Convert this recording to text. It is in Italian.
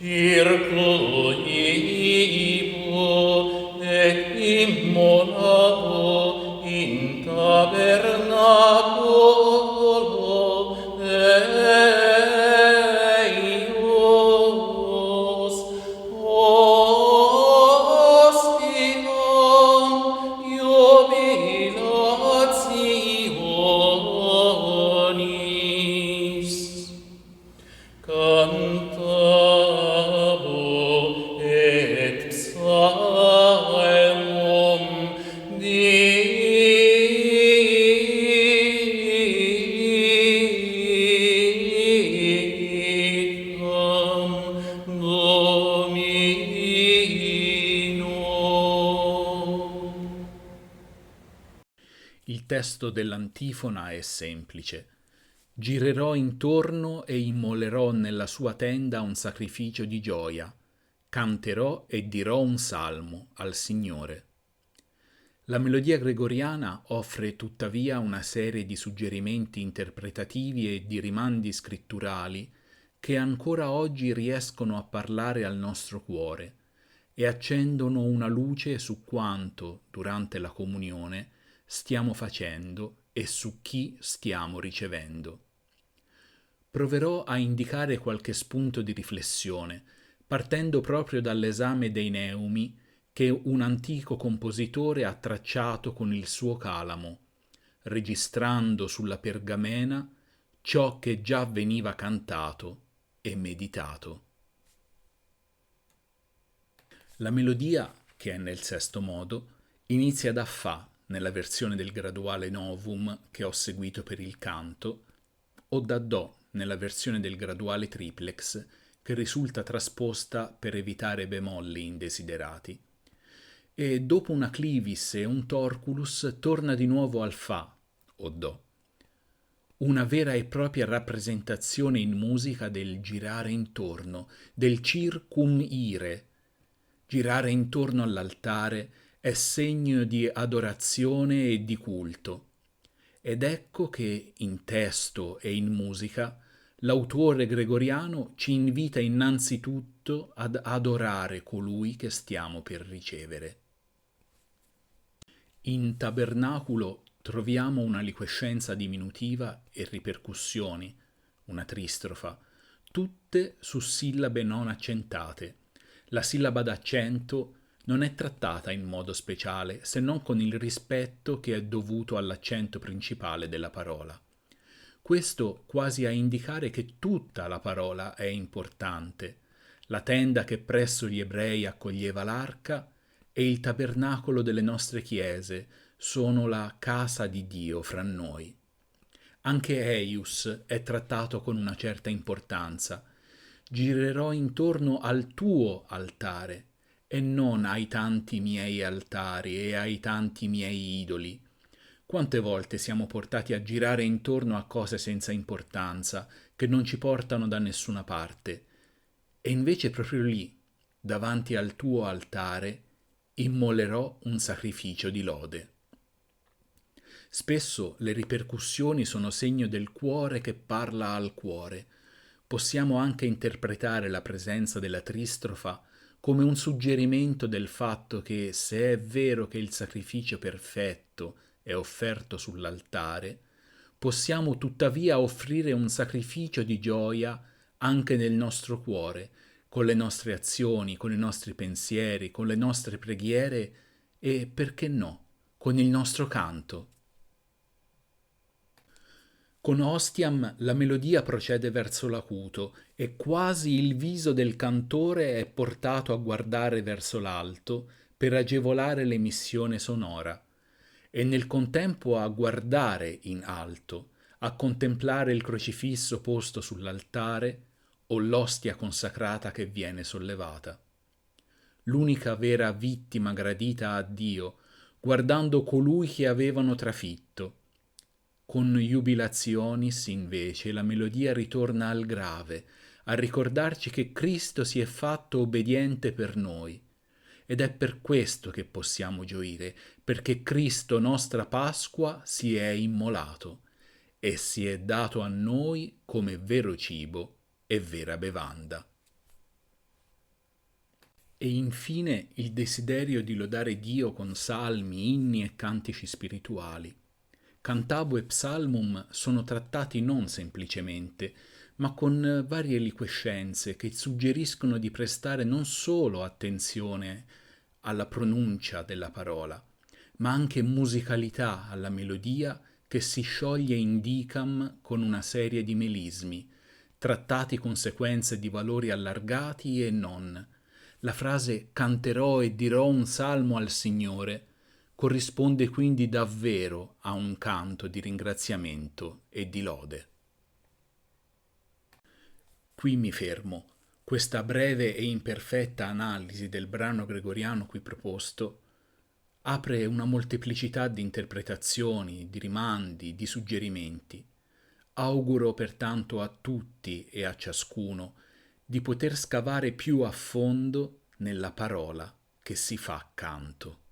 Circuivo et immolavo in tabernaculo eius ostium jubilationis. Cantabo et psalmum dicam Domino. Il testo dell'antifona è semplice. Girerò intorno e immolerò nella sua tenda un sacrificio di gioia. Canterò e dirò un salmo al Signore. La melodia gregoriana offre tuttavia una serie di suggerimenti interpretativi e di rimandi scritturali che ancora oggi riescono a parlare al nostro cuore e accendono una luce su quanto, durante la comunione, stiamo facendo e su chi stiamo ricevendo. Proverò a indicare qualche spunto di riflessione, partendo proprio dall'esame dei neumi che un antico compositore ha tracciato con il suo calamo, registrando sulla pergamena ciò che già veniva cantato e meditato. La melodia, che è nel sesto modo, inizia da Fa nella versione del graduale Novum che ho seguito per il canto, o da Do nella versione del graduale triplex che risulta trasposta per evitare bemolli indesiderati. E dopo una clivis e un torculus torna di nuovo al Fa o Do. Una vera e propria rappresentazione in musica del girare intorno, del circum ire. Girare intorno all'altare è segno di adorazione e di culto. Ed ecco che in testo e in musica l'autore gregoriano ci invita innanzitutto ad adorare colui che stiamo per ricevere. In tabernaculo troviamo una liquescenza diminutiva e ripercussioni, una tristrofa, tutte su sillabe non accentate. La sillaba d'accento non è trattata in modo speciale se non con il rispetto che è dovuto all'accento principale della parola. Questo quasi a indicare che tutta la parola è importante, la tenda che presso gli ebrei accoglieva l'arca e il tabernacolo delle nostre chiese sono la casa di Dio fra noi. Anche Eius è trattato con una certa importanza. Girerò intorno al tuo altare e non ai tanti miei altari e ai tanti miei idoli. Quante volte siamo portati a girare intorno a cose senza importanza, che non ci portano da nessuna parte, e invece proprio lì, davanti al tuo altare, immolerò un sacrificio di lode. Spesso le ripercussioni sono segno del cuore che parla al cuore. Possiamo anche interpretare la presenza della tristrofa come un suggerimento del fatto che, se è vero che il sacrificio perfetto è offerto sull'altare, possiamo tuttavia offrire un sacrificio di gioia anche nel nostro cuore, con le nostre azioni, con i nostri pensieri, con le nostre preghiere e, perché no, con il nostro canto. Con Ostiam la melodia procede verso l'acuto e quasi il viso del cantore è portato a guardare verso l'alto per agevolare l'emissione sonora e nel contempo a guardare in alto, a contemplare il crocifisso posto sull'altare o l'ostia consacrata che viene sollevata. L'unica vera vittima gradita a Dio, guardando colui che avevano trafitto. Con Jubilationis, invece, la melodia ritorna al grave, a ricordarci che Cristo si è fatto obbediente per noi. Ed è per questo che possiamo gioire, perché Cristo, nostra Pasqua, si è immolato e si è dato a noi come vero cibo e vera bevanda. e infine il desiderio di lodare Dio con salmi, inni e cantici spirituali. Cantabo e psalmum sono trattati non semplicemente, ma con varie liquescenze che suggeriscono di prestare non solo attenzione alla pronuncia della parola, ma anche musicalità alla melodia che si scioglie in dicam con una serie di melismi, trattati con sequenze di valori allargati e non. La frase canterò e dirò un salmo al Signore corrisponde quindi davvero a un canto di ringraziamento e di lode. Qui mi fermo. Questa breve e imperfetta analisi del brano gregoriano qui proposto apre una molteplicità di interpretazioni, di rimandi, di suggerimenti. Auguro pertanto a tutti e a ciascuno di poter scavare più a fondo nella parola che si fa canto.